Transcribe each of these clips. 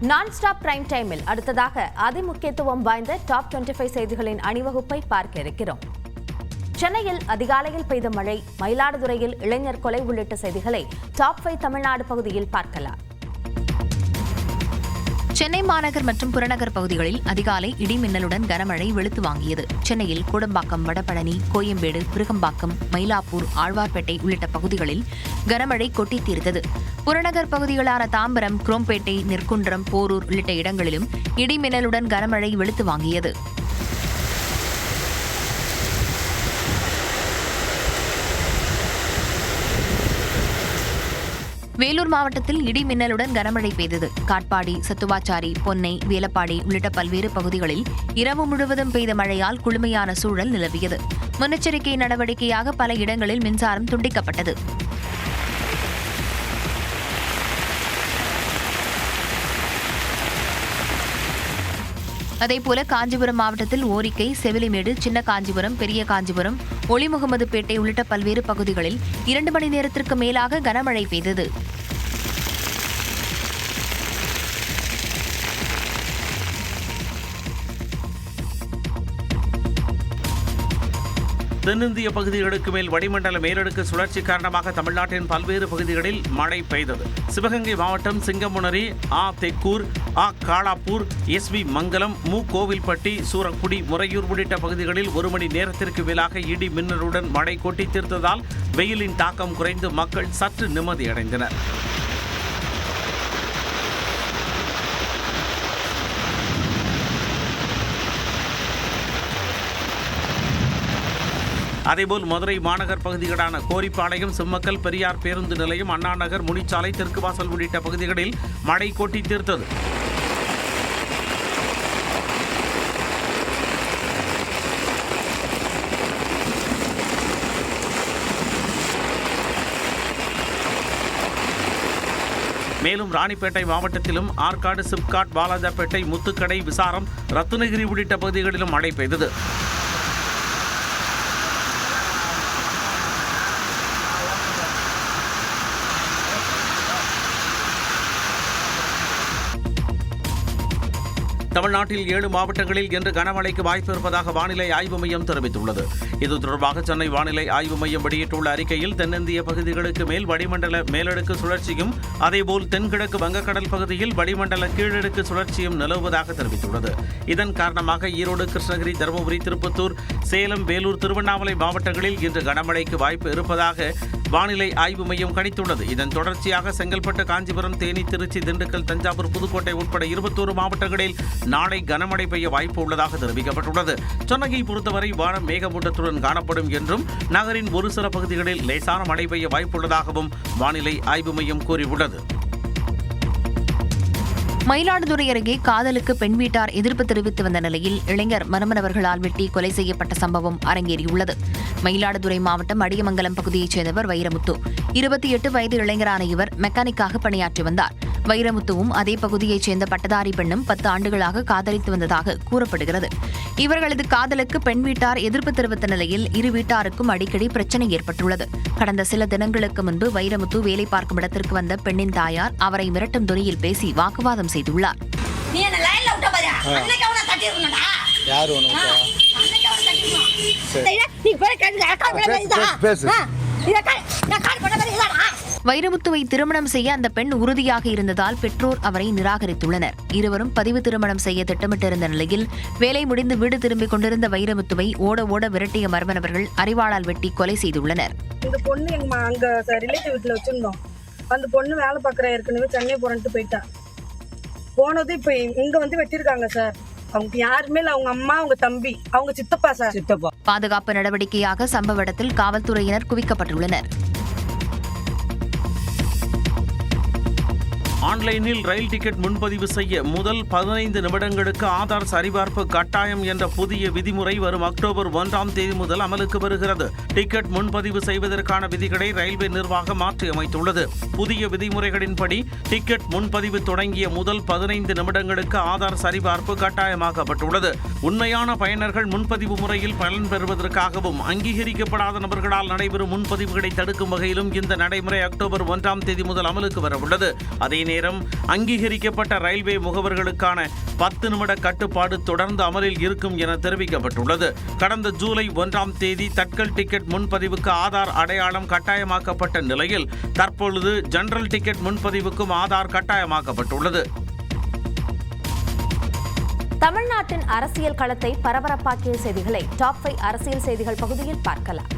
நான் stop prime டைமில் அடுத்ததாக அதிமுக்கியத்துவம் வாய்ந்த டாப் 25 செய்திகளின் அணிவகுப்பை பார்க்க இருக்கிறோம். சென்னையில் அதிகாலையில் பெய்த மழை, மயிலாடுதுறையில் இளைஞர் கொலை உள்ளிட்ட செய்திகளை டாப் 5 தமிழ்நாடு பகுதியில் பார்க்கலாம். சென்னை மாநகர் மற்றும் புறநகர் பகுதிகளில் அதிகாலை இடி மின்னலுடன் கனமழை வெளுத்து வாங்கியது. சென்னையில் கோடம்பாக்கம், வடபழனி, கோயம்பேடு, விருகம்பாக்கம், மயிலாப்பூர், ஆழ்வார்பேட்டை உள்ளிட்ட பகுதிகளில் கனமழை கொட்டி தீர்த்தது. புறநகர் பகுதிகளான தாம்பரம், குரோம்பேட்டை, நெற்குன்றம், போரூர் உள்ளிட்ட இடங்களிலும் இடி மின்னலுடன் கனமழை வெளுத்து வாங்கியது. வேலூர் மாவட்டத்தில் இடி மின்னலுடன் கனமழை பெய்தது. காட்பாடி, சத்துவாச்சாரி, பொன்னை, வேலப்பாடி உள்ளிட்ட பல்வேறு பகுதிகளில் இரவு முழுவதும் பெய்த மழையால் குளுமையான சூழல் நிலவியது. முன்னெச்சரிக்கை நடவடிக்கையாக பல இடங்களில் மின்சாரம் துண்டிக்கப்பட்டது. அதேபோல காஞ்சிபுரம் மாவட்டத்தில் ஓரிக்கை, செவிலிமேடு, சின்ன காஞ்சிபுரம், பெரிய காஞ்சிபுரம், ஒளிமுகமதுப்பேட்டை உள்ளிட்ட பல்வேறு பகுதிகளில் 2 மணி நேரத்திற்கு மேலாக கனமழை பெய்தது. தென்னிந்திய பகுதிகளுக்கு மேல் வளிமண்டல மேலடுக்கு சுழற்சி காரணமாக தமிழ்நாட்டின் பல்வேறு பகுதிகளில் மழை பெய்தது. சிவகங்கை மாவட்டம் சிங்கமுனரி, தெக்கூர், காளாப்பூர், எஸ்வி மங்கலம், கோவில்பட்டி, சூரக்குடி, முறையூர் உள்ளிட்ட பகுதிகளில் 1 மணி நேரத்திற்கு மேலாக இடி மின்னலுடன் மழை கொட்டி தீர்த்ததால் வெயிலின் தாக்கம் குறைந்து மக்கள் சற்று நிம்மதியடைந்தனர். அதேபோல் மதுரை மாநகர் பகுதிகளான கோரிப்பாளையம், சிம்மக்கல், பெரியார் பேருந்து நிலையம், அண்ணாநகர், முனிச்சாலை, தெற்குவாசல் உள்ளிட்ட பகுதிகளில் மழை கொட்டி தீர்த்தது. மேலும் ராணிப்பேட்டை மாவட்டத்திலும் ஆற்காடு, சிப்காட், வாலாஜாப்பேட்டை, முத்துக்கடை, விசாரம், ரத்னகிரி உள்ளிட்ட பகுதிகளிலும் மழை பெய்தது. தமிழ்நாட்டில் 7 மாவட்டங்களில் இன்று கனமழைக்கு வாய்ப்பு இருப்பதாக வானிலை ஆய்வு மையம் தெரிவித்துள்ளது. இது தொடர்பாக சென்னை வானிலை ஆய்வு மையம் வெளியிட்டுள்ள அறிக்கையில் தென்னிந்திய பகுதிகளுக்கு மேல் வளிமண்டல மேலடுக்கு சுழற்சியும், அதேபோல் தென்கிழக்கு வங்கக்கடல் பகுதியில் வளிமண்டல கீழடுக்கு சுழற்சியும் நிலவுவதாக தெரிவித்துள்ளது. இதன் காரணமாக ஈரோடு, கிருஷ்ணகிரி, தருமபுரி, திருப்பத்தூர், சேலம், வேலூர், திருவண்ணாமலை மாவட்டங்களில் இன்று கனமழைக்கு வாய்ப்பு இருப்பதாக வானிலை ஆய்வு மையம் கணித்துள்ளது. இதன் தொடர்ச்சியாக செங்கல்பட்டு, காஞ்சிபுரம், தேனி, திருச்சி, திண்டுக்கல், தஞ்சாவூர், புதுக்கோட்டை உட்பட 21 மாவட்டங்களில் நாளை கனமழை பெய்ய வாய்ப்பு உள்ளதாக தெரிவிக்கப்பட்டுள்ளது. சென்னையை பொறுத்தவரை வானம் மேகமூட்டத்துடன் காணப்படும் என்றும் நகரின் ஒரு சில பகுதிகளில் லேசான மழை பெய்ய வாய்ப்புள்ளதாகவும் வானிலை ஆய்வு மையம் கூறியுள்ளது. மயிலாடுதுறை அருகே காதலுக்கு பெண் வீட்டார் எதிர்ப்பு தெரிவித்து வந்த நிலையில் இளைஞர் மர்மநபர்களால் வெட்டி கொலை செய்யப்பட்ட சம்பவம் அரங்கேறியுள்ளது. மயிலாடுதுறை மாவட்டம் அடியமங்கலம் பகுதியைச் சேர்ந்தவர் வைரமுத்து. 28 வயது இளைஞரான இவர் மெக்கானிக்காக பணியாற்றி வந்தார். வைரமுத்துவும் அதே பகுதியைச் சேர்ந்த பட்டதாரி பெண்ணும் 10 ஆண்டுகளாக காதலித்து வந்ததாக கூறப்படுகிறது. இவர்களது காதலுக்கு பெண் வீட்டார் எதிர்ப்பு தெரிவித்த நிலையில் இரு வீட்டாருக்கும் அடிக்கடி பிரச்சனை ஏற்பட்டுள்ளது. கடந்த சில தினங்களுக்கு முன்பு வைரமுத்து வேலை பார்க்கும் இடத்திற்கு வந்த பெண்ணின் தாயார் அவரை மிரட்டும் துணியில் பேசி வாக்குவாதம் செய்துள்ளார். வைரமுத்துவை திருமணம் செய்ய அந்த பெண் உறுதியாக இருந்ததால் பெற்றோர் அவரை நிராகரித்துள்ளனர். இருவரும் பதிவு திருமணம் செய்ய திட்டமிட்டிருந்த நிலையில் வேலை முடிந்து வீடு திரும்பிக் கொண்டிருந்த வைரமுத்துவை ஓட ஓட விரட்டிய மர்மநபர்கள் அரிவாளால் வெட்டி கொலை செய்துள்ளனர். இந்த பொண்ணு எங்க அங்க ரிலேட்டிவ் வீட்டுல வச்சிருந்தோம். அந்த பொண்ணு வேலை பார்க்குற ஏற்கனவே சென்னை போறேன்ட்டு போயிட்டா. போனது இப்ப இங்க வந்து வெட்டிருக்காங்க சார். அவங்க யாருமே இல்ல, அவங்க அம்மா, அவங்க தம்பி, அவங்க சித்தப்பா சார். பாதுகாப்பு நடவடிக்கையாக சம்பவ இடத்தில் காவல்துறையினர் குவிக்கப்பட்டுள்ளனர். ஆன்லைனில் ரயில் டிக்கெட் முன்பதிவு செய்ய முதல் 15 நிமிடங்களுக்கு ஆதார் சரிபார்ப்பு கட்டாயம் என்ற புதிய விதிமுறை வரும் அக்டோபர் 1ஆம் தேதி முதல் அமலுக்கு வருகிறது. டிக்கெட் முன்பதிவு செய்வதற்கான விதிகளை ரயில்வே நிர்வாகம் மாற்றியமைத்துள்ளது. புதிய விதிமுறைகளின்படி டிக்கெட் முன்பதிவு தொடங்கிய முதல் 15 நிமிடங்களுக்கு ஆதார் சரிபார்ப்பு கட்டாயமாக்கப்பட்டுள்ளது. உண்மையான பயனர்கள் முன்பதிவு முறையில் பலன் பெறுவதற்காகவும் அங்கீகரிக்கப்படாத நபர்களால் நடைபெறும் முன்பதிவுகளை தடுக்கும் வகையிலும் இந்த நடைமுறை அக்டோபர் 1ஆம் தேதி முதல் அமலுக்கு வரவுள்ளது. அதே நேரம் நேரம் அங்கீகரிக்கப்பட்ட ரயில்வே முகவர்களுக்கான 10 நிமிட கட்டுப்பாடு தொடர்ந்து அமலில் இருக்கும் என தெரிவிக்கப்பட்டுள்ளது. கடந்த ஜூலை 1ஆம் தேதி தட்கல் டிக்கெட் முன்பதிவுக்கு ஆதார் அடையாளம் கட்டாயமாக்கப்பட்ட நிலையில் தற்பொழுது ஜெனரல் டிக்கெட் முன்பதிவுக்கும் ஆதார் கட்டாயமாக்கப்பட்டுள்ளது. தமிழ்நாட்டின் அரசியல் களத்தை பரபரப்பாக்கிய செய்திகளை டாப் 5 அரசியல் செய்திகள் பகுதியில் பார்க்கலாம்.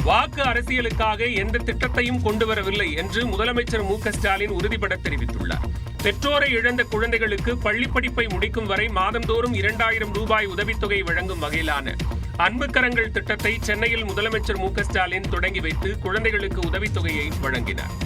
வாக்கு அரசியலுக்காக எந்த திட்டத்தையும் கொண்டு வரவில்லை என்று முதலமைச்சர் மு.க.ஸ்டாலின் உறுதிபட தெரிவித்துள்ளார். பெற்றோரை இழந்த குழந்தைகளுக்கு பள்ளி படிப்பை முடிக்கும் வரை மாதந்தோறும் 2000 ரூபாய் உதவித்தொகை வழங்கும் வகையிலான அன்பு கரங்கள் திட்டத்தை சென்னையில் முதலமைச்சர் மு.க.ஸ்டாலின் தொடங்கி வைத்து குழந்தைகளுக்கு உதவித்தொகையை வழங்கினார்.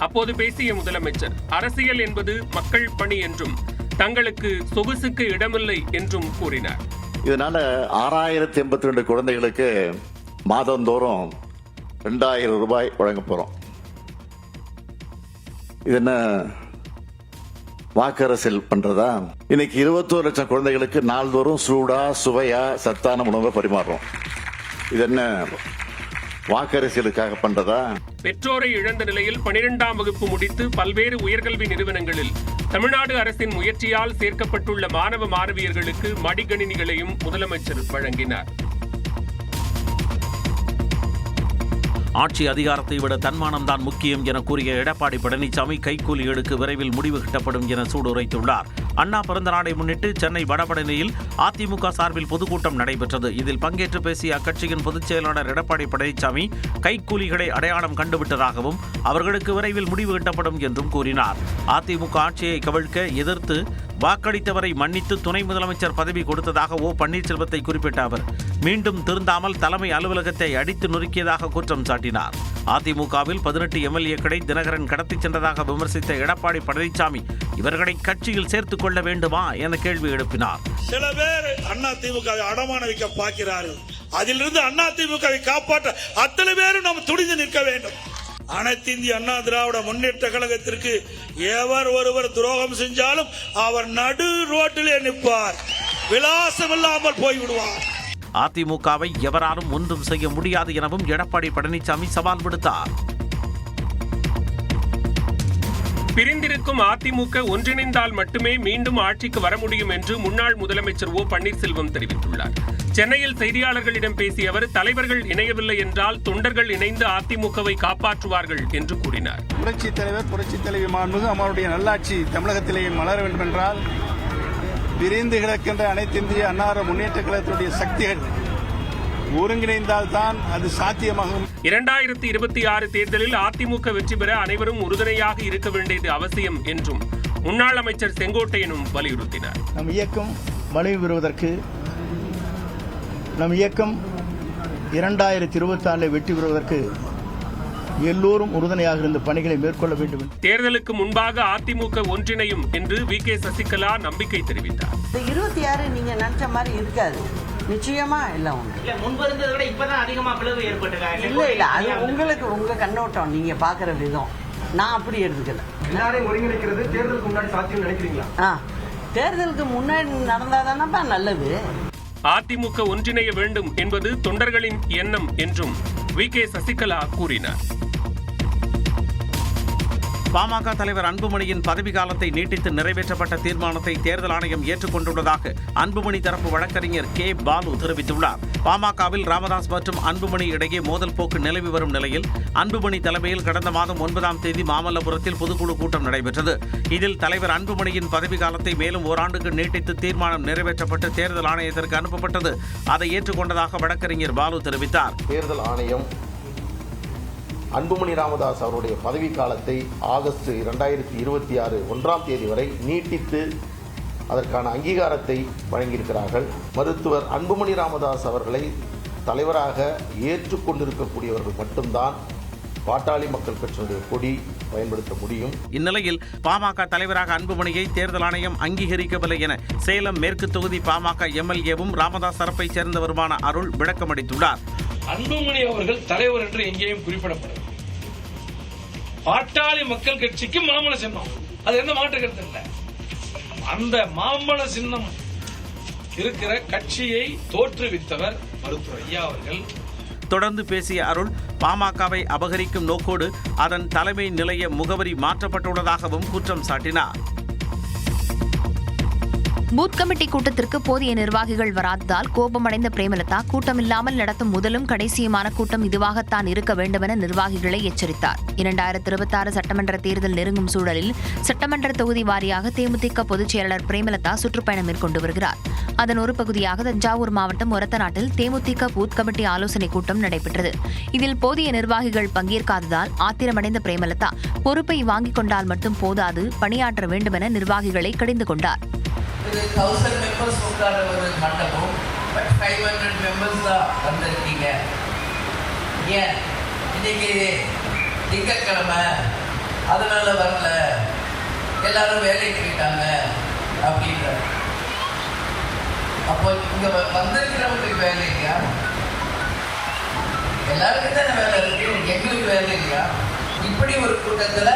அப்போது பேசிய முதலமைச்சர், அரசியல் என்பது மக்கள் பணி என்றும் தங்களுக்கு சொகுசுக்கு இடமில்லை என்றும் கூறினார். இதனால 6082 குழந்தைகளுக்கு மாதந்தோறும் 2000 ரூபாய் வழங்க போறோம். இது என்ன வாக்கு அரசியல் பண்றதா? இன்னைக்கு 21 லட்சம் குழந்தைகளுக்கு நாள்தோறும் சூடா சுவையா சத்தான உணவை பரிமாறுறோம். இது என்ன வாக்கரசியலுக்காக பண்றதா? பெற்றோரை இழந்த நிலையில் 12ஆம் வகுப்பு முடித்து பல்வேறு உயர்கல்வி நிறுவனங்களில் தமிழ்நாடு அரசின் முயற்சியால் சேர்க்கப்பட்டுள்ள மாணவ மாணவியர்களுக்கு மடிக்கணினிகளையும் முதலமைச்சர் வழங்கினார். ஆட்சி அதிகாரத்தை விட தன்மானம்தான் முக்கியம் என கூறிய எடப்பாடி பழனிசாமி கைக்கூலிகளுக்கு விரைவில் முடிவு கட்டப்படும் என சூடுரைத்துள்ளார். அண்ணா பிறந்த நாளை முன்னிட்டு சென்னை வடபழனியில் அதிமுக சார்பில் பொதுக்கூட்டம் நடைபெற்றது. இதில் பங்கேற்று பேசிய அக்கட்சியின் பொதுச் செயலாளர் எடப்பாடி பழனிசாமி கைக்கூலிகளை அடையாளம் கண்டுவிட்டதாகவும் அவர்களுக்கு விரைவில் முடிவு கட்டப்படும் என்றும் கூறினார். அதிமுக ஆட்சியை கவிழ்க்க எதிர்த்து வாக்களித்தவரை மன்னித்து துணை முதலமைச்சர் பதவி கொடுத்ததாக ஓ பன்னீர்செல்வத்தை குறிப்பிட்ட அவர் மீண்டும் திருந்தாமல் தலைமை அலுவலகத்தை அடித்து நொறுக்கியதாக குற்றம் சாட்டினார். அதிமுகவில் 18 எம்எல்ஏக்களை தினகரன் கடத்திச் சென்றதாக விமர்சித்த எடப்பாடி பழனிசாமி இவர்களை கட்சியில் சேர்த்துக் கொள்ள வேண்டுமா என கேள்வி எழுப்பினார். சில பேர் அதிமுகவை அடமான வைக்க பார்க்கிறார்கள். அதிலிருந்து அதிமுகவை காப்பாற்ற அத்தனை பேரும் நாம் துணிந்து நிற்க வேண்டும். அனைத்து இந்திய அண்ணா திராவிட முன்னேற்ற கழகத்திற்கு எவர் ஒருவர் துரோகம் செஞ்சாலும் அவர் நடு ரோட்டிலே நிற்பார், விலாசம் இல்லாமல் போய்விடுவார். அதிமுகவை எவராலும் ஒன்றும் செய்ய முடியாது எனவும் எடப்பாடி பழனிசாமி சவால் விடுத்தார். பிரிந்திருக்கும் அதிமுக ஒன்றிணைந்தால் மட்டுமே மீண்டும் ஆட்சிக்கு வர முடியும் என்று முன்னாள் முதலமைச்சர் ஓ பன்னீர்செல்வம் தெரிவித்துள்ளார். சென்னையில் செய்தியாளர்களிடம் பேசிய அவர், தலைவர்கள் இணையவில்லை என்றால் தொண்டர்கள் இணைந்து அதிமுகவை காப்பாற்றுவார்கள் என்று கூறினார். புரட்சித் தலைவர் புரட்சித் தலைவி மாண்புமிகு அம்மாவுடைய நல்லாட்சி தமிழகத்திலேயே மலர வேண்டும் என்றால் விரிந்து கிடக்கின்ற அனைத்து இந்திய அண்ணா முன்னேற்ற கழகத்தினுடைய சக்திகள் ஒருங்கிணைந்தால் தான் அது சாத்தியமாகும். 2026 தேர்தலில் அதிமுக வெற்றி பெற அனைவரும் உறுதுணையாக இருக்க வேண்டியது அவசியம் என்றும் முன்னாள் அமைச்சர் செங்கோட்டையனும் வலியுறுத்தினார். நம் இயக்கம் வலிமை பெறுவதற்கு, நம் இயக்கம் 2024 வெற்றி பெறுவதற்கு எல்லோரும் உறுதுணையாக இருந்த பணிகளை மேற்கொள்ள வேண்டும். தேர்தலுக்கு முன்பாக அதிமுக ஒன்றிணையும் என்று வி.கே. சசிகலா நம்பிக்கை தெரிவித்தார். 26 நீங்க நினைச்ச மாதிரி இருக்காது, நிச்சயமா எல்லாம் முன்பு இருந்ததை விட இப்பதான் அதிகமா பிளவு ஏற்பட்டு இல்ல அது உங்களுக்கு உங்க கண்ணோட்டம், நீங்க பாக்குற விதம். நான் அப்படி எடுத்துக்கல. எல்லாரையும் ஒருங்கிணைக்கிறது தேர்தலுக்கு முன்னாடி சாத்தியம் நினைக்கிறீங்களா? தேர்தலுக்கு முன்னாடி நடந்தாதானப்பா நல்லது. அதிமுக ஒன்றிணைய வேண்டும் என்பது தொண்டர்களின் எண்ணம் என்றும் வி.கே. சசிகலா கூறினார். பாமக தலைவர் அன்புமணியின் பதவி காலத்தை நீட்டித்து நிறைவேற்றப்பட்ட தீர்மானத்தை தேர்தல் ஆணையம் ஏற்றுக்கொண்டுள்ளதாக அன்புமணி தரப்பு வழக்கறிஞர் கே. பாலு தெரிவித்துள்ளார். பாமகவில் ராமதாஸ் மற்றும் அன்புமணி இடையே மோதல் போக்கு நிலவி வரும் நிலையில் அன்புமணி தலைமையில் கடந்த மாதம் 9ஆம் தேதி மாமல்லபுரத்தில் பொதுக்குழு கூட்டம் நடைபெற்றது. இதில் தலைவர் அன்புமணியின் பதவி காலத்தை மேலும் ஓராண்டுக்கு நீட்டித்து தீர்மானம் நிறைவேற்றப்பட்டு தேர்தல் ஆணையத்திற்கு அனுப்பப்பட்டது. அதை ஏற்றுக்கொண்டதாக வழக்கறிஞர் பாலு தெரிவித்தார். தேர்தல் ஆணையம் அன்புமணி ராமதாஸ் அவருடைய பதவி காலத்தை ஆகஸ்ட் 2026 1ஆம் தேதி வரை நீட்டித்து அதற்கான அங்கீகாரத்தை வழங்கியிருக்கிறார்கள். மருத்துவர் அன்புமணி ராமதாஸ் அவர்களை தலைவராக ஏற்றுக்கொண்டிருக்கக்கூடியவர்கள் மட்டும்தான் பாட்டாளி மக்கள் கட்சியினுடைய கொடி பயன்படுத்த முடியும். இந்நிலையில் பாமக தலைவராக அன்புமணியை தேர்தல் ஆணையம் அங்கீகரிக்கவில்லை என சேலம் மேற்கு தொகுதி பாமக எம்எல்ஏவும் ராமதாஸ் தரப்பைச் சேர்ந்தவருமான அருள் விளக்கமளித்துள்ளார். அன்புமணி அவர்கள் தலைவர் என்று எங்கேயும் குறிப்பிடப்படும். பாட்டாளி மக்கள் கட்சிக்கு மாமல சின்னம், அது எந்த மாற்று கருத்து இல்லை. அந்த மாம்பழ சின்னம் இருக்கிற கட்சியை தோற்றுவித்தவர் மருத்துவர் ஐயா அவர்கள். தொடர்ந்து பேசிய அருள், பாமகவை அபகரிக்கும் நோக்கோடு அதன் தலைமை நிலைய முகவரி மாற்றப்பட்டுள்ளதாகவும் குற்றம் சாட்டினார். பூத் கமிட்டி கூட்டத்திற்கு போதிய நிர்வாகிகள் வராததால் கோபமடைந்த பிரேமலதா கூட்டமில்லாமல் நடத்தும் முதலும் கடைசியுமான கூட்டம் இதுவாகத்தான் இருக்க வேண்டுமென நிர்வாகிகளை எச்சரித்தார். 2026 சட்டமன்ற தேர்தல் நெருங்கும் சூழலில் சட்டமன்ற தொகுதி வாரியாக தேமுதிக பொதுச் செயலாளர் பிரேமலதா சுற்றுப்பயணம் மேற்கொண்டு வருகிறார். அதன் ஒரு பகுதியாக தஞ்சாவூர் மாவட்டம் ஒரத்தநாட்டில் தேமுதிக பூத் கமிட்டி ஆலோசனைக் கூட்டம் நடைபெற்றது. இதில் போதிய நிர்வாகிகள் பங்கேற்காததால் ஆத்திரமடைந்த பிரேமலதா பொறுப்பை வாங்கிக் கொண்டால் மட்டும் போதாது, பணியாற்ற வேண்டுமென நிர்வாகிகளை கடிந்து கொண்டார். 1000 members உட்கார ஒரு மண்டபம், பட் 500 members தான் வந்திருக்கீங்க. ஏன் இன்னைக்கு திங்கட்கிழமை அதனால வரல, எல்லாரும் வேலைக்கு போயிட்டாங்க அப்படின்ற. அப்போ இங்க வந்திருக்கிறவங்களுக்கு வேலை இல்லையா? எல்லாருக்கும் தானே வேலை இருக்கு, எங்களுக்கு வேலை இல்லையா? இப்படி ஒரு கூட்டத்தில்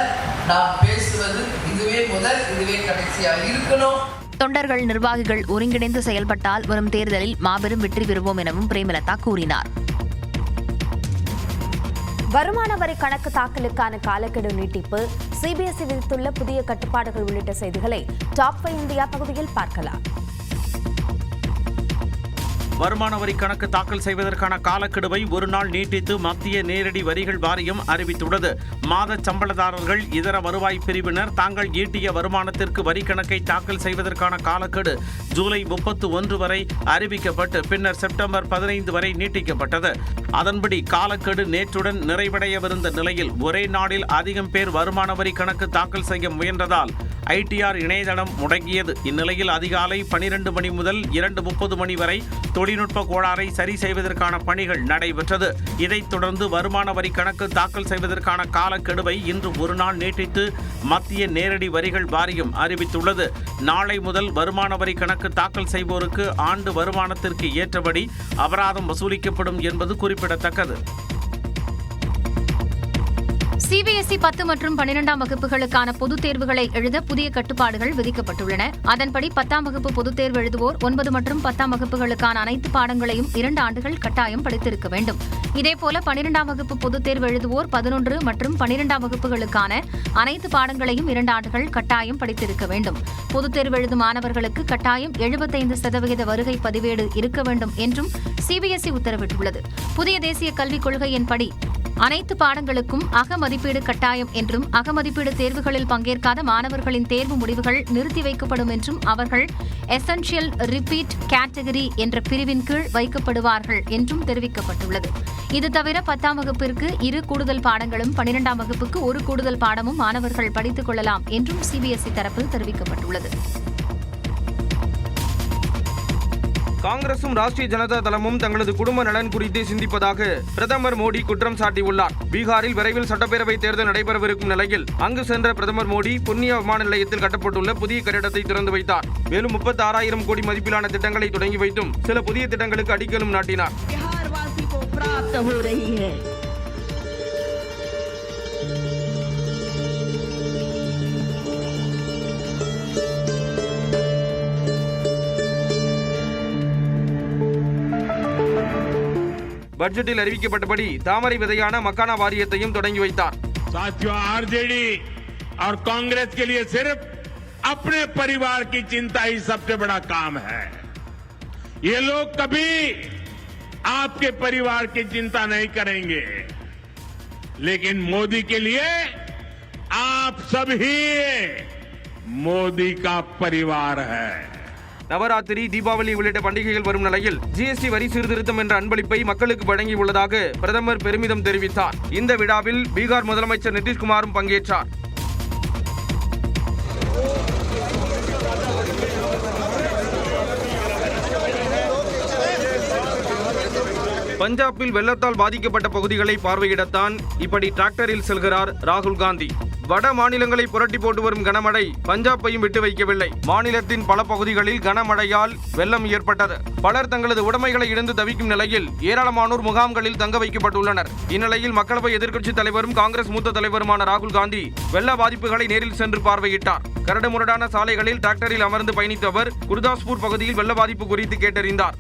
நாம் பேசுவது இதுவே முதல், இதுவே கடைசியாக இருக்கணும். தொண்டர்கள், நிர்வாகிகள் ஒருங்கிணைந்து செயல்பட்டால் வரும் தேர்தலில் மாபெரும் வெற்றி பெறுவோம் எனவும் பிரேமலதா கூறினார். வருமான வரி கணக்கு தாக்கலுக்கான காலக்கெடு நீட்டிப்பு, சிபிஎஸ்இ விதித்துள்ள புதிய கட்டுப்பாடுகள் உள்ளிட்ட செய்திகளை டாப் 5 இந்தியா பகுதியில் பார்க்கலாம். வருமான வரி கணக்கு தாக்கல் செய்வதற்கான காலக்கெடுவை ஒரு நாள் நீட்டித்து மத்திய நேரடி வரிகள் வாரியம் அறிவித்துள்ளது. மாத சம்பளதாரர்கள், இதர வருவாய் பிரிவினர் தாங்கள் ஈட்டிய வருமானத்திற்கு வரி கணக்கை தாக்கல் செய்வதற்கான காலக்கெடு ஜூலை 31 வரை அறிவிக்கப்பட்டு பின்னர் செப்டம்பர் 15 வரை நீட்டிக்கப்பட்டது. அதன்படி காலக்கெடு நேற்றுடன் நிறைவடையவிருந்த நிலையில் ஒரே நாளில் அதிகம் பேர் வருமான வரி கணக்கு தாக்கல் செய்ய முயன்றதால் ஐடிஆர் இணையதளம் முடங்கியது. இந்நிலையில் அதிகாலை 12 மணி முதல் 2:30 மணி வரை தொழில்நுட்ப கோளாறை சரி செய்வதற்கான பணிகள் நடைபெற்றது. இதைத் தொடர்ந்து வருமான வரி கணக்கு தாக்கல் செய்வதற்கான காலக்கெடுவை இன்று ஒரு நாள் நீட்டித்து மத்திய நேரடி வரிகள் வாரியம் அறிவித்துள்ளது. நாளை முதல் வருமான வரி கணக்கு தாக்கல் செய்வோருக்கு ஆண்டு வருமானத்திற்கு ஏற்றபடி அபராதம் வசூலிக்கப்படும் என்பது குறிப்பிடத்தக்கது. சிபிஎஸ்இ 10 மற்றும் 12ஆம் வகுப்புகளுக்கான பொதுத் தேர்வுகளை எழுத புதிய கட்டுப்பாடுகள் விதிக்கப்பட்டுள்ளன. அதன்படி 10ஆம் வகுப்பு பொதுத் தேர்வு எழுதுவோர் 9 மற்றும் 10ஆம் வகுப்புகளுக்கான அனைத்து பாடங்களையும் 2 ஆண்டுகள் கட்டாயம் படித்திருக்க வேண்டும். இதேபோல 12ஆம் வகுப்பு பொதுத் தேர்வு எழுதுவோர் 11 மற்றும் 12ஆம் வகுப்புகளுக்கான அனைத்து பாடங்களையும் 2 ஆண்டுகள் கட்டாயம் படித்திருக்க வேண்டும். பொதுத் தேர்வு எழுதும் மாணவர்களுக்கு கட்டாயம் 75% வருகை பதிவேடு இருக்க வேண்டும் என்றும் சிபிஎஸ்இ உத்தரவிட்டுள்ளது. புதிய தேசிய கல்விக் கொள்கையின்படி அனைத்து பாடங்களுக்கும் அகமதிப்பீடு கட்டாயம் என்றும் அகமதிப்பீடு தேர்வுகளில் பங்கேற்காத மாணவர்களின் தேர்வு முடிவுகள் நிறுத்தி வைக்கப்படும் என்றும் அவர்கள் எசென்ஷியல் ரிப்பீட் கேட்டகரி என்ற பிரிவின் கீழ் வைக்கப்படுவார்கள் என்றும் தெரிவிக்கப்பட்டுள்ளது. இது தவிர 10ஆம் வகுப்பிற்கு 2 கூடுதல் பாடங்களும் 12ஆம் வகுப்புக்கு 1 கூடுதல் பாடமும் மாணவர்கள் படித்துக் கொள்ளலாம் என்றும் சிபிஎஸ்இ தரப்பில் தெரிவிக்கப்பட்டுள்ளது. காங்கிரசும் ராஷ்டிரிய ஜனதா தளமும் தங்களது குடும்ப நலன் குறித்து சிந்திப்பதாக பிரதமர் மோடி குற்றம் சாட்டியுள்ளார். பீகாரில் விரைவில் சட்டப்பேரவை தேர்தல் நடைபெறவிருக்கும் நிலையில் அங்கு சென்ற பிரதமர் மோடி புன்னியா விமான நிலையத்தில் கட்டப்பட்டுள்ள புதிய கட்டிடத்தை திறந்து வைத்தார். மேலும் 36,000 கோடி மதிப்பிலான திட்டங்களை தொடங்கி வைத்தும் சில புதிய திட்டங்களுக்கு அடிக்கலும் நாட்டினார். பட்ஜெட்டில் அறிவிக்கப்பட்டபடி தாமரை விதையான மக்கானா வாரியத்தையும் தொடங்கி வைத்தார். साथियों, आरजेडी और कांग्रेस के लिए सिर्फ अपने परिवार की चिंता ही सबसे बड़ा काम है. ये लोग कभी आपके परिवार की चिंता नहीं करेंगे, लेकिन मोदी के लिए आप सब ही मोदी का परिवार है. நவராத்திரி, தீபாவளி உள்ளிட்ட பண்டிகைகள் வரும் நிலையில் ஜிஎஸ்டி வரி சீர்திருத்தம் என்ற அன்பளிப்பை மக்களுக்கு வழங்கியுள்ளதாக பிரதமர் பெருமிதம் தெரிவித்தார். இந்த விழாவில் பீகார் முதலமைச்சர் நிதிஷ்குமாரும் பங்கேற்றார். பஞ்சாபில் வெள்ளத்தால் பாதிக்கப்பட்ட பகுதிகளை பார்வையிடத்தான் இப்படி டிராக்டரில் செல்கிறார் ராகுல் காந்தி. வட மாநிலங்களை புரட்டி போட்டு வரும் கனமழை பஞ்சாபையும் விட்டு வைக்கவில்லை. மாநிலத்தின் பல பகுதிகளில் கனமழையால் வெள்ளம் ஏற்பட்டது. பலர் தங்களது உடைமைகளை இழந்து தவிக்கும் நிலையில் ஏராளமானோர் முகாம்களில் தங்க வைக்கப்பட்டுள்ளனர். இந்நிலையில் மக்களவை எதிர்க்கட்சித் தலைவரும் காங்கிரஸ் மூத்த தலைவருமான ராகுல் காந்தி வெள்ள பாதிப்புகளை நேரில் சென்று பார்வையிட்டார். கரடுமுரடான சாலைகளில் டிராக்டரில் அமர்ந்து பயணித்த அவர் குர்தாஸ்பூர் பகுதியில் வெள்ள பாதிப்பு குறித்து கேட்டறிந்தார்.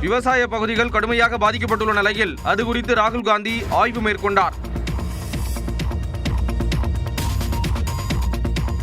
விவசாய பகுதிகள் கடுமையாக பாதிக்கப்பட்டுள்ள நிலையில் அது குறித்து ராகுல் காந்தி ஆய்வு மேற்கொண்டார்.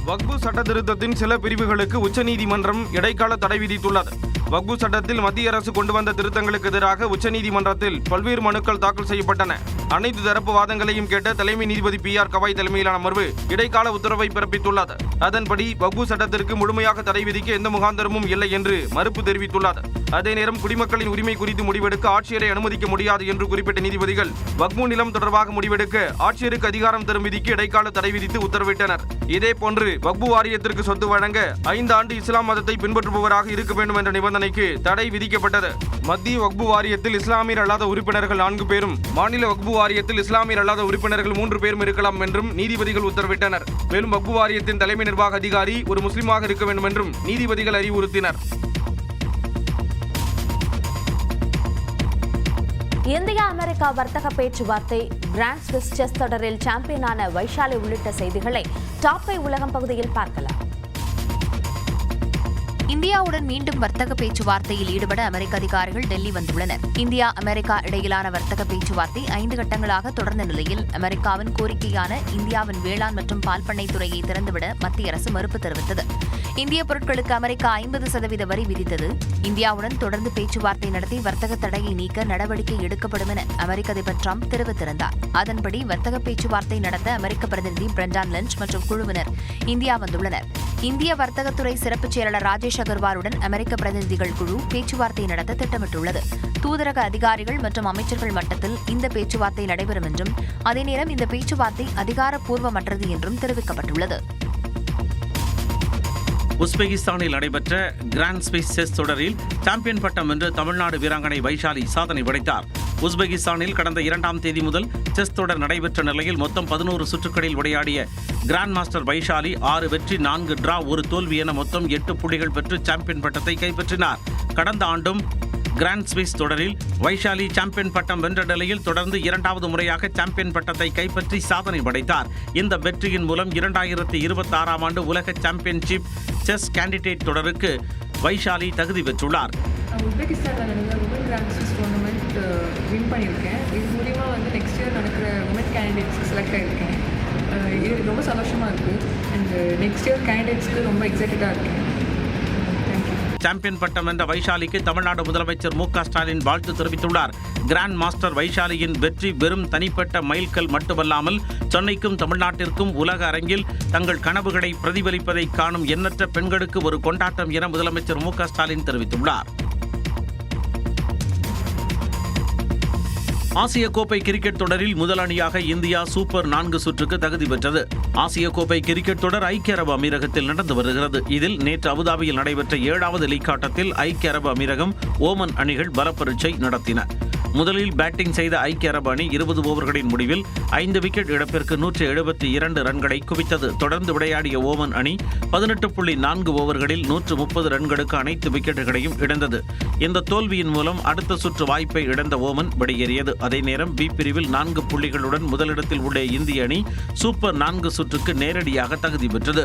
வக்பு சட்ட திருத்தத்தின் சில பிரிவுகளுக்கு உச்சநீதிமன்றம் இடைக்கால தடை விதித்துள்ளது. வக்பு சட்டத்தில் மத்திய அரசு கொண்டு வந்த திருத்தங்களுக்கு எதிராக உச்சநீதிமன்றத்தில் பல்வேறு மனுக்கள் தாக்கல் செய்யப்பட்டன. அனைத்து தரப்பு வாதங்களையும் கேட்ட தலைமை நீதிபதி PR கவாய் தலைமையிலான அமர்வு இடைக்கால உத்தரவை பிறப்பித்துள்ளது. அதன்படி வக்பு சட்டத்திற்கு முழுமையாக தடை விதிக்க எந்த முகாந்தரமும் இல்லை என்று மறுப்பு தெரிவித்துள்ளது. அதே நேரம் குடிமக்களின் உரிமை குறித்து முடிவெடுக்க ஆட்சியரை அனுமதிக்க முடியாது என்று குறிப்பிட்ட நீதிபதிகள் வக்பு நிலம் தொடர்பாக முடிவெடுக்க ஆட்சியருக்கு அதிகாரம் தரும் விதிக்கு இடைக்கால தடை விதித்து உத்தரவிட்டனர். இதேபோன்று வக்பு வாரியத்திற்கு சொத்து வழங்க 5 ஆண்டு இஸ்லாம் மதத்தை பின்பற்றுபவராக இருக்க வேண்டும் என்ற நிபந்தனைக்கு தடை விதிக்கப்பட்டது. மத்திய வக்பு வாரியத்தில் இஸ்லாமியர் அல்லாத உறுப்பினர்கள் 4 பேரும், மாநில வக்பு வாரியத்தில் இஸ்லாமியர் அல்லாத உறுப்பினர்கள் 3 பேரும் இருக்கலாம் என்றும் நீதிபதிகள் உத்தரவிட்டனர். மேலும் வக்பு வாரியத்தின் தலைமை நிர்வாக அதிகாரி ஒரு முஸ்லிமாக இருக்க வேண்டும் என்றும் நீதிபதிகள் அறிவுறுத்தினர். இந்தியா அமெரிக்கா வர்த்தக பேச்சுவார்த்தை, கிராண்ட் ஸ்விஸ் செஸ் தொடரில் சாம்பியனான வைஷாலி உள்ளிட்ட செய்திகளை டாப் 5 உலகம் பகுதியில் பார்க்கலாம். இந்தியாவுடன் மீண்டும் வர்த்தக பேச்சுவார்த்தையில் ஈடுபட அமெரிக்க அதிகாரிகள் டெல்லி வந்துள்ளனர். இந்தியா அமெரிக்கா இடையிலான வர்த்தக பேச்சுவார்த்தை 5 கட்டங்களாக தொடர்ந்த நிலையில் அமெரிக்காவின் கோரிக்கையான இந்தியாவின் வேளாண் மற்றும் பால் பண்ணை துறையை திறந்துவிட மத்திய அரசு மறுப்பு தெரிவித்தது. இந்திய பொருட்களுக்கு அமெரிக்கா 50% வரி விதித்தது. இந்தியாவுடன் தொடர்ந்து பேச்சுவார்த்தை நடத்தி வர்த்தக தடையை நீக்க நடவடிக்கை எடுக்கப்படும் என அமெரிக்க அதிபர் டிரம்ப் தெரிவித்திருந்தார். அதன்படி வர்த்தக பேச்சுவார்த்தை நடத்த அமெரிக்க பிரதிநிதி பிரெண்டான் லென்ச் மற்றும் குழுவினர் இந்தியா வந்துள்ளனர். இந்திய வர்த்தகத்துறை சிறப்பு செயலாளர் ராஜேஷ் அகர்வாலுடன் அமெரிக்க பிரதிநிதிகள் குழு பேச்சுவார்த்தை நடத்த திட்டமிட்டுள்ளது. தூதரக அதிகாரிகள் மற்றும் அமைச்சர்கள் மட்டத்தில் இந்த பேச்சுவார்த்தை நடைபெறும் என்றும் அதே நேரம் இந்த பேச்சுவார்த்தை அதிகாரப்பூர்வமற்றது என்றும் தெரிவிக்கப்பட்டுள்ளது. உஸ்பெகிஸ்தானில் நடைபெற்ற கிராண்ட் ஸ்விஸ் செஸ் தொடரில் சாம்பியன் பட்டம் வென்று தமிழ்நாடு வீராங்கனை வைஷாலி சாதனை படைத்தார். உஸ்பெகிஸ்தானில் கடந்த 2ஆம் தேதி முதல் செஸ் தொடர் நடைபெற்ற நிலையில் மொத்தம் 11 சுற்றுகளில் விளையாடிய கிராண்ட் மாஸ்டர் வைஷாலி 6 வெற்றி 4 டிரா 1 தோல்வி என மொத்தம் 8 புள்ளிகள் பெற்று சாம்பியன் பட்டத்தை கைப்பற்றினார். கடந்த ஆண்டும் கிராண்ட் ஸ்விஸ் தொடரில் வைஷாலி சாம்பியன் பட்டம் வென்ற நிலையில் தொடர்ந்து 2வது முறையாக சாம்பியன் பட்டத்தை கைப்பற்றி சாதனை படைத்தார். இந்த வெற்றியின் மூலம் 2026ஆம் ஆண்டு உலக சாம்பியன்ஷிப் செஸ் கேண்டிடேட் தொடருக்கு வைஷாலி தகுதி பெற்றுள்ளார். உஸ்பெகிஸ்தானில் நடந்த women grand Swiss tournament win பண்ணியிருக்கேன். இது மூலிமா நெக்ஸ்ட் இயர் நடக்கிற உமன் கேண்டிடேட்ஸ்க்கு செலக்ட் ஆகியிருக்கேன். இது ரொம்ப சந்தோஷமாக இருக்குது. அண்ட் நெக்ஸ்ட் இயர் கேண்டிடேட்ஸ்க்கு ரொம்ப எக்ஸைட்டடாக இருக்கேன். சாம்பியன் பட்டம் வென்ற வைஷாலிக்கு தமிழ்நாடு முதலமைச்சர் மு க ஸ்டாலின் வாழ்த்து தெரிவித்துள்ளார். கிராண்ட் மாஸ்டர் வைஷாலியின் வெற்றி வெறும் தனிப்பட்ட மைல்கல் மட்டுமல்லாமல் சென்னைக்கும் தமிழ்நாட்டிற்கும் உலக அரங்கில் தங்கள் கனவுகளை பிரதிபலிப்பதை காணும் எண்ணற்ற பெண்களுக்கு ஒரு கொண்டாட்டம் என முதலமைச்சர் மு க ஸ்டாலின் தெரிவித்துள்ளார். ஆசிய கோப்பை கிரிக்கெட் தொடரில் முதல் அணியாக இந்தியா சூப்பர் 4 சுற்றுக்கு தகுதி பெற்றது. ஆசிய கோப்பை கிரிக்கெட் தொடர் ஐக்கிய அரபு அமீரகத்தில் நடந்து வருகிறது. இதில் நேற்று அபுதாபியில் நடைபெற்ற 7வது லீக் ஆட்டத்தில் ஐக்கிய அரபு அமீரகம், ஓமன் அணிகள் பலப்பரீட்சை நடத்தின. முதலில் பேட்டிங் செய்த ஐக்கிய அரபு அணி 20 ஓவர்களின் முடிவில் 5 விக்கெட் இழப்பிற்கு 172 ரன்களை குவித்தது. தொடர்ந்து விளையாடிய ஓமன் அணி 18.4 ஓவர்களில் 130 ரன்களுக்கு அனைத்து விக்கெட்டுகளையும் இழந்தது. இந்த தோல்வியின் மூலம் அடுத்த சுற்று வாய்ப்பை இழந்த ஓமன் வெளியேறியது. அதே நேரம் பி பிரிவில் 4 புள்ளிகளுடன் முதலிடத்தில் உள்ள இந்திய அணி சூப்பர் 4 சுற்றுக்கு நேரடியாக தகுதி பெற்றது.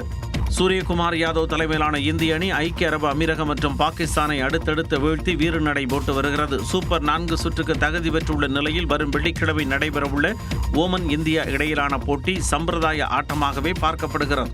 சூரியகுமார் யாதவ் தலைமையிலான இந்திய அணி ஐக்கிய அரபு அமீரகம் மற்றும் பாகிஸ்தானை அடுத்தடுத்து வீழ்த்தி வீறுநடை போட்டு வருகிறது. சூப்பர் 4 சுற்றுக்கு தகுதி பெற்றுள்ள நிலையில் வரும் வெள்ளிக்கிழமை நடைபெறவுள்ள ஓமன் இந்தியா இடையிலான போட்டி சம்பிரதாய ஆட்டமாகவே பார்க்கப்படுகிறது.